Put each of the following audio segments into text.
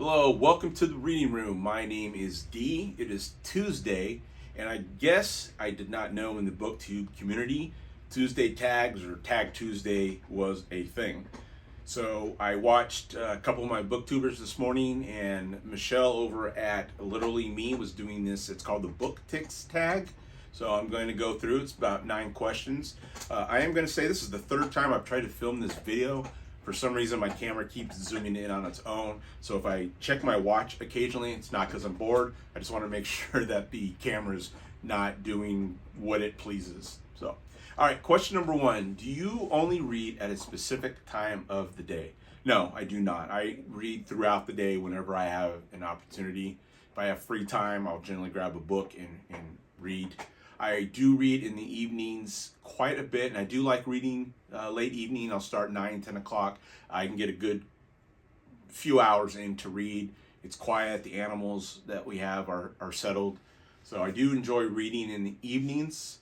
Hello, welcome to the reading room. My name is Dee. It is Tuesday, and I guess I did not know in the Booktube community, Tuesday tags or Tag Tuesday was a thing. So I watched a couple of my booktubers this morning, and Michelle over at Literally Me was doing this. It's called the Reading Tics Tag. So I'm going to go through. It's about 9 questions. I am going to say this is the third time I've tried to film this video. For some reason, my camera keeps zooming in on its own. So if I check my watch occasionally, it's not because I'm bored. I just want to make sure that the camera's not doing what it pleases. So, all right, question number 1. Do you only read at a specific time of the day? No, I do not. I read throughout the day whenever I have an opportunity. If I have free time, I'll generally grab a book and read. I do read in the evenings quite a bit, and I do like reading late evening. I'll start 9, 10 o'clock. I can get a good few hours in to read. It's quiet. The animals that we have are settled. So I do enjoy reading in the evenings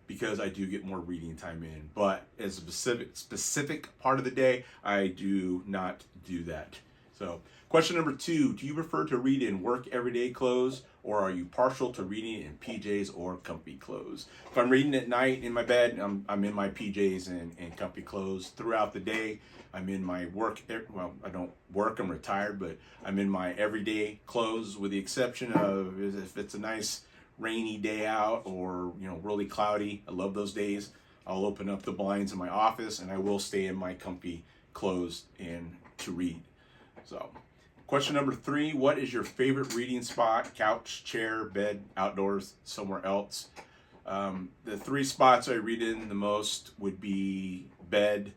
because I do get more reading time in. But as a specific part of the day, I do not do that. So question number 2, do you prefer to read in work everyday clothes, or are you partial to reading in PJs or comfy clothes? If I'm reading at night in my bed, I'm in my PJs and comfy clothes. Throughout the day, I'm in my work, well, I don't work, I'm retired, but I'm in my everyday clothes, with the exception of if it's a nice rainy day out or really cloudy. I love those days. I'll open up the blinds in my office and I will stay in my comfy clothes and to read. So, question number 3, what is your favorite reading spot? Couch, chair, bed, outdoors, somewhere else? The 3 spots I read in the most would be bed,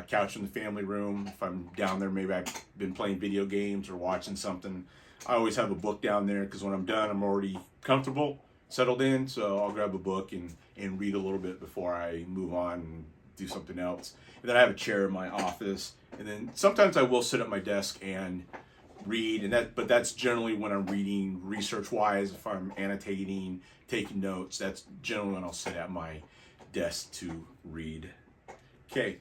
couch in the family room. If I'm down there, maybe I've been playing video games or watching something. I always have a book down there because when I'm done, I'm already comfortable, settled in. So I'll grab a book and read a little bit before I move on and do something else. And then I have a chair in my office. And then sometimes I will sit at my desk and read, but that's generally when I'm reading research-wise. If I'm annotating, taking notes, that's generally when I'll sit at my desk to read. Okay.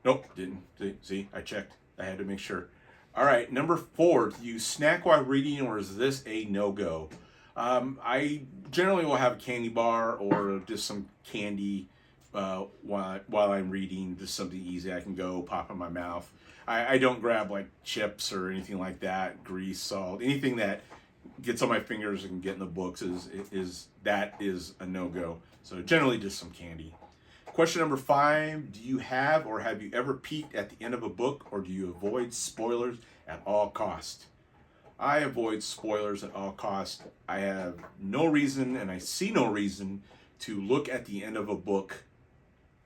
Nope, didn't. See, I checked. I had to make sure. All right, number 4, do you snack while reading, or is this a no-go? I generally will have a candy bar or just some candy while I'm reading, just something easy I can go pop in my mouth. I don't grab like chips or anything like that, grease, salt, anything that gets on my fingers and get in the books is a no-go. So generally just some candy. Question number 5, do you have or have you ever peeked at the end of a book, or do you avoid spoilers at all costs? I avoid spoilers at all costs. I have no reason, and I see no reason, to look at the end of a book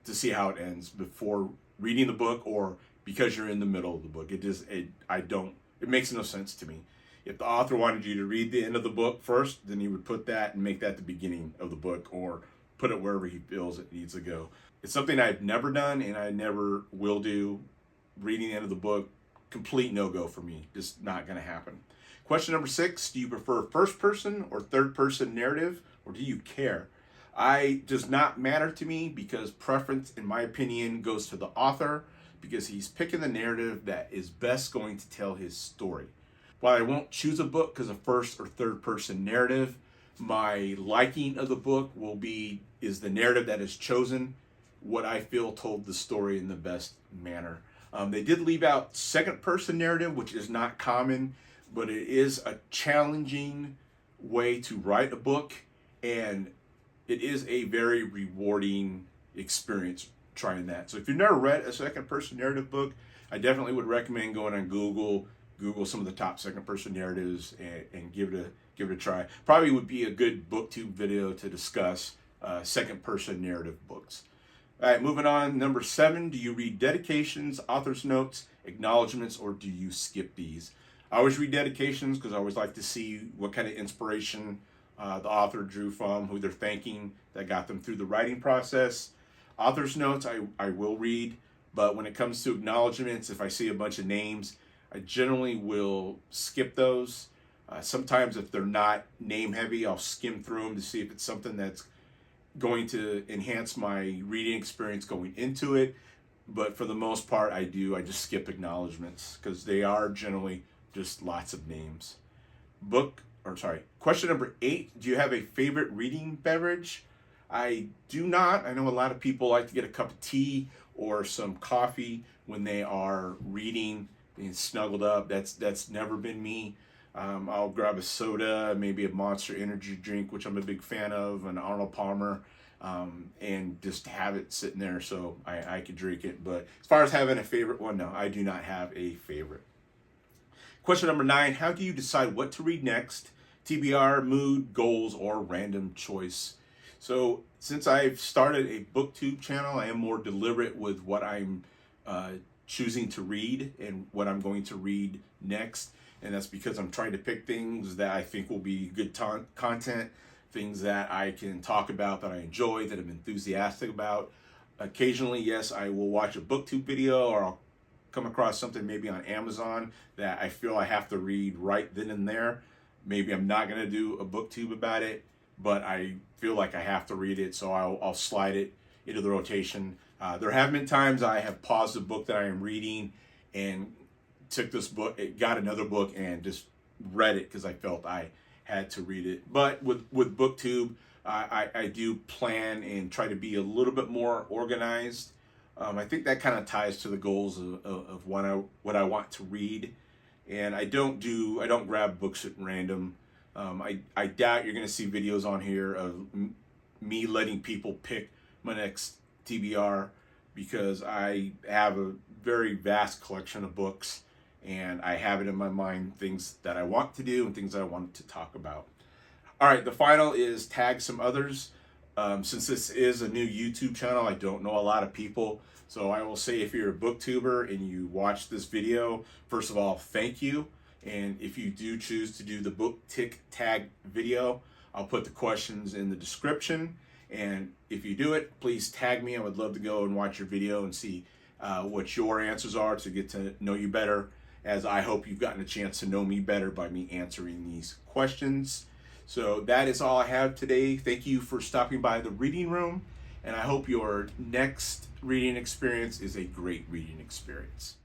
to see how it ends before reading the book, or because you're in the middle of the book. It makes no sense to me. If the author wanted you to read the end of the book first, then he would put that and make that the beginning of the book, or put it wherever he feels it needs to go. It's something I've never done and I never will do. Reading the end of the book, complete no-go for me. Just not going to happen. Question number 6, do you prefer first person or third person narrative, or do you care? Does not matter to me, because preference, in my opinion, goes to the author, because he's picking the narrative that is best going to tell his story. While I won't choose a book because of first or third person narrative, my liking of the book is the narrative that is chosen, what I feel told the story in the best manner. They did leave out second person narrative, which is not common, but it is a challenging way to write a book, and it is a very rewarding experience trying that. So if you've never read a second person narrative book, I definitely would recommend going on Google some of the top second person narratives and give it a try. Probably would be a good booktube video to discuss second person narrative books. All right, moving on. Number 7, do you read dedications, author's notes, acknowledgements, or do you skip these? I always read dedications because I always like to see what kind of inspiration the author drew from, who they're thanking that got them through the writing process. Author's notes I will read, but when it comes to acknowledgements, if I see a bunch of names, I generally will skip those. Sometimes if they're not name heavy, I'll skim through them to see if it's something that's going to enhance my reading experience going into it. But for the most part, I just skip acknowledgements because they are generally just lots of names. Question number 8, do you have a favorite reading beverage? I do not. I know a lot of people like to get a cup of tea or some coffee when they are reading and snuggled up. That's never been me. I'll grab a soda, maybe a Monster energy drink, which I'm a big fan of, an Arnold Palmer, and just have it sitting there so I could drink it. But as far as having a favorite one, no, I do not have a favorite. Question number 9, how do you decide what to read next? TBR, mood, goals, or random choice? So since I've started a Booktube channel, I am more deliberate with what I'm choosing to read and what I'm going to read next. And that's because I'm trying to pick things that I think will be good content, things that I can talk about, that I enjoy, that I'm enthusiastic about. Occasionally, yes, I will watch a Booktube video, or I'll come across something maybe on Amazon that I feel I have to read right then and there. Maybe I'm not going to do a Booktube about it, but I feel like I have to read it, so I'll slide it into the rotation. There have been times I have paused a book that I am reading and took this book, got another book, and just read it because I felt I had to read it. But with Booktube, I do plan and try to be a little bit more organized. I think that kind of ties to the goals of what I want to read. And I don't grab books at random. I doubt you're going to see videos on here of me letting people pick my next TBR, because I have a very vast collection of books, and I have it in my mind, things that I want to do and things that I want to talk about. All right, the final is tag some others. Since this is a new YouTube channel, I don't know a lot of people. So I will say, if you're a booktuber and you watch this video, first of all, thank you. And if you do choose to do the book tick tag video, I'll put the questions in the description. And if you do it, please tag me. I would love to go and watch your video and see what your answers are, to get to know you better, as I hope you've gotten a chance to know me better by me answering these questions. So that is all I have today. Thank you for stopping by the reading room, and I hope your next reading experience is a great reading experience.